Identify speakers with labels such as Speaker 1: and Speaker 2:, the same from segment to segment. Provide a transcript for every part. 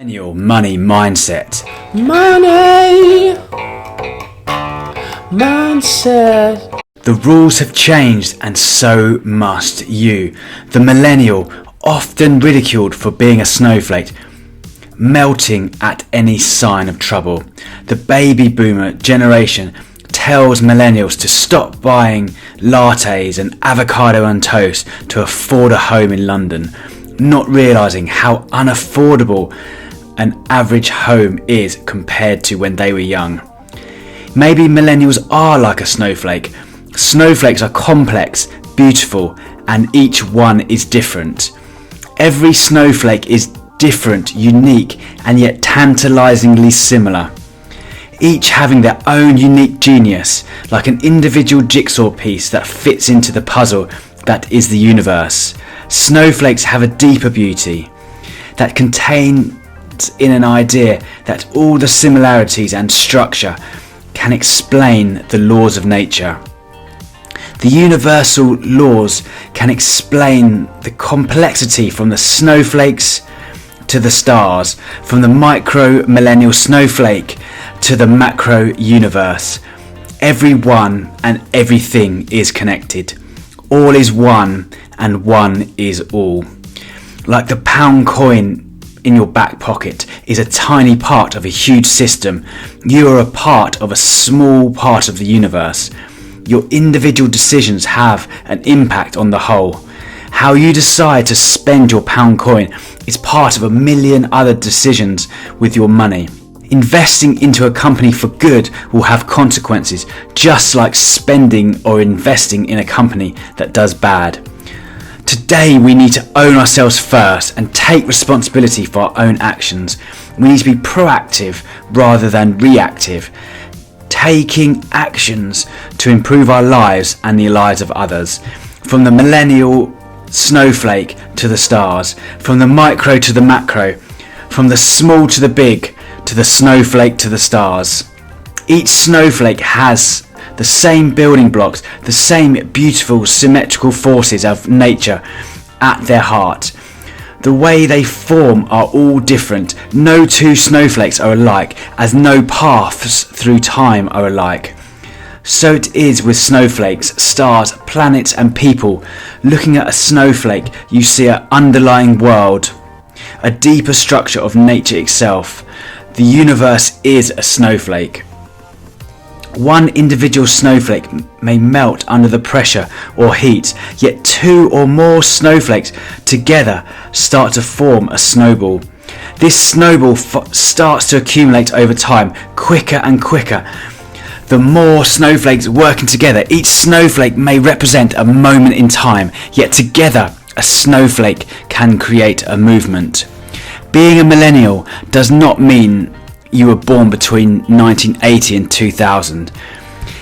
Speaker 1: Millennial money mindset.
Speaker 2: Money mindset.
Speaker 1: The rules have changed and so must you. The millennial, often ridiculed for being a snowflake, melting at any sign of trouble. The baby boomer generation tells millennials to stop buying lattes and avocado on toast to afford a home in London, not realising how unaffordable an average home is compared to when they were young. Maybe millennials are like a snowflake. Snowflakes are complex, beautiful, and each one is different. Every snowflake is different, unique, and yet tantalizingly similar. Each having their own unique genius, like an individual jigsaw piece that fits into the puzzle that is the universe. Snowflakes have a deeper beauty that contains in an idea that all the similarities and structure can explain the laws of nature. The universal laws can explain the complexity from the snowflakes to the stars, from the micro millennial snowflake to the macro universe. Everyone and everything is connected. All is one and one is all. Like the pound coin in your back pocket is a tiny part of a huge system. You are a part of a small part of the universe. Your individual decisions have an impact on the whole. How you decide to spend your pound coin is part of a million other decisions with your money. Investing into a company for good will have consequences, just like spending or investing in a company that does bad. Today we need to own ourselves first and take responsibility for our own actions. We need to be proactive rather than reactive, taking actions to improve our lives and the lives of others. From the millennial snowflake to the stars, from the micro to the macro, from the small to the big, to the snowflake to the stars. Each snowflake has the same building blocks, the same beautiful symmetrical forces of nature at their heart. The way they form are all different. No two snowflakes are alike, as no paths through time are alike. So it is with snowflakes, stars, planets and people. Looking at a snowflake, you see an underlying world, a deeper structure of nature itself. The universe is a snowflake. One individual snowflake may melt under the pressure or heat, yet two or more snowflakes together start to form a snowball. This snowball starts to accumulate over time, quicker and quicker. The more snowflakes working together, each snowflake may represent a moment in time, yet together a snowflake can create a movement. Being a millennial does not mean you were born between 1980 and 2000.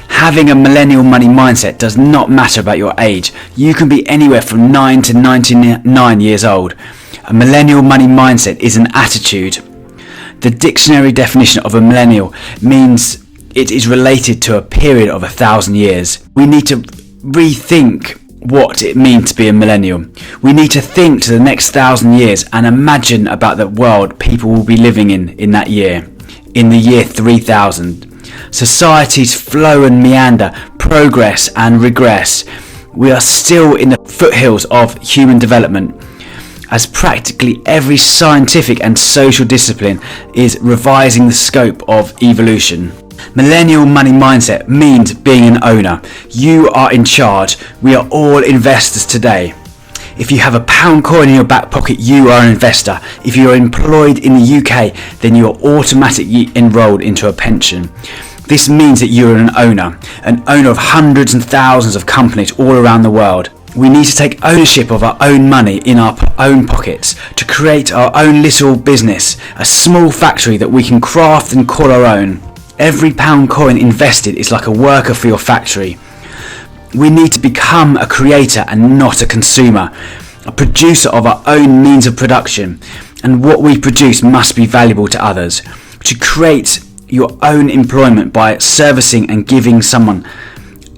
Speaker 1: Having a millennial money mindset does not matter about your age. You can be anywhere from 9 to 99 years old. A millennial money mindset is an attitude. The dictionary definition of a millennial means it is related to a period of 1,000 years. We need to rethink what it means to be a millennial. We need to think to the next 1,000 years and imagine about the world people will be living in that year, in the year 3000. Societies flow and meander, progress and regress. We are still in the foothills of human development, as practically every scientific and social discipline is revising the scope of evolution. Millennial money mindset means being an owner. You are in charge. We are all investors today. If you have a pound coin in your back pocket, you are an investor. If you are employed in the UK, then you are automatically enrolled into a pension. This means that you are an owner of hundreds and thousands of companies all around the world. We need to take ownership of our own money in our own pockets to create our own little business, a small factory that we can craft and call our own. Every pound coin invested is like a worker for your factory. We need to become a creator and not a consumer, a producer of our own means of production, and what we produce must be valuable to others. To create your own employment by servicing and giving someone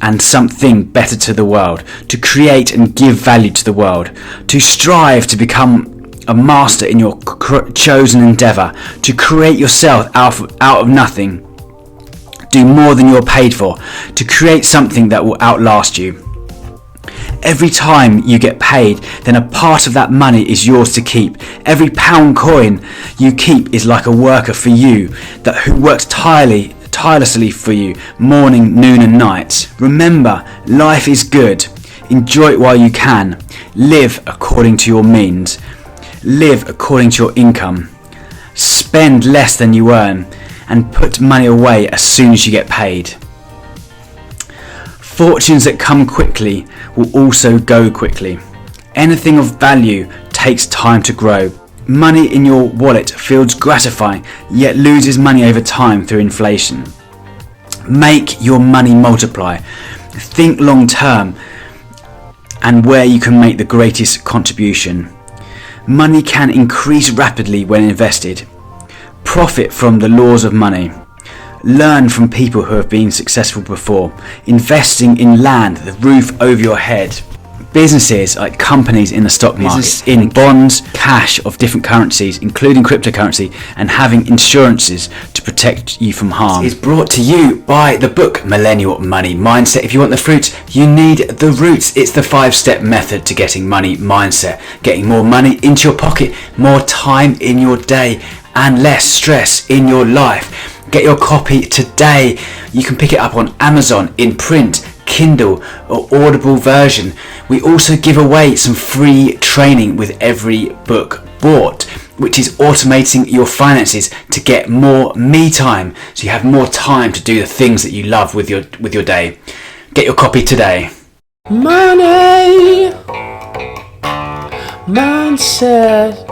Speaker 1: and something better to the world, to create and give value to the world, to strive to become a master in your chosen endeavour, to create yourself out of nothing. Do more than you're paid for, to create something that will outlast you. Every time you get paid, then a part of that money is yours to keep. Every pound coin you keep is like a worker for you, who works tirelessly for you, morning, noon and night. Remember, life is good. Enjoy it while you can. Live according to your means. Live according to your income. Spend less than you earn, and put money away as soon as you get paid. Fortunes that come quickly will also go quickly. Anything of value takes time to grow. Money in your wallet feels gratifying, yet loses money over time through inflation. Make your money multiply. Think long term and where you can make the greatest contribution. Money can increase rapidly when invested. Profit from the laws of money. Learn from people who have been successful before. Investing in land, the roof over your head. Businesses like companies in the stock market, in bonds, cash of different currencies, including cryptocurrency, and having insurances to protect you from harm. Is brought to you by the book Millennial Money Mindset. If you want the fruits, you need the roots. It's the 5-step method to getting money mindset, getting more money into your pocket, more time in your day, and less stress in your life. Get your copy today. You can pick it up on Amazon in print, Kindle or Audible version. We also give away some free training with every book bought, which is automating your finances to get more me time, so you have more time to do the things that you love with your day. Get your copy today.
Speaker 2: Money mindset.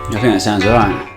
Speaker 1: I think that sounds alright.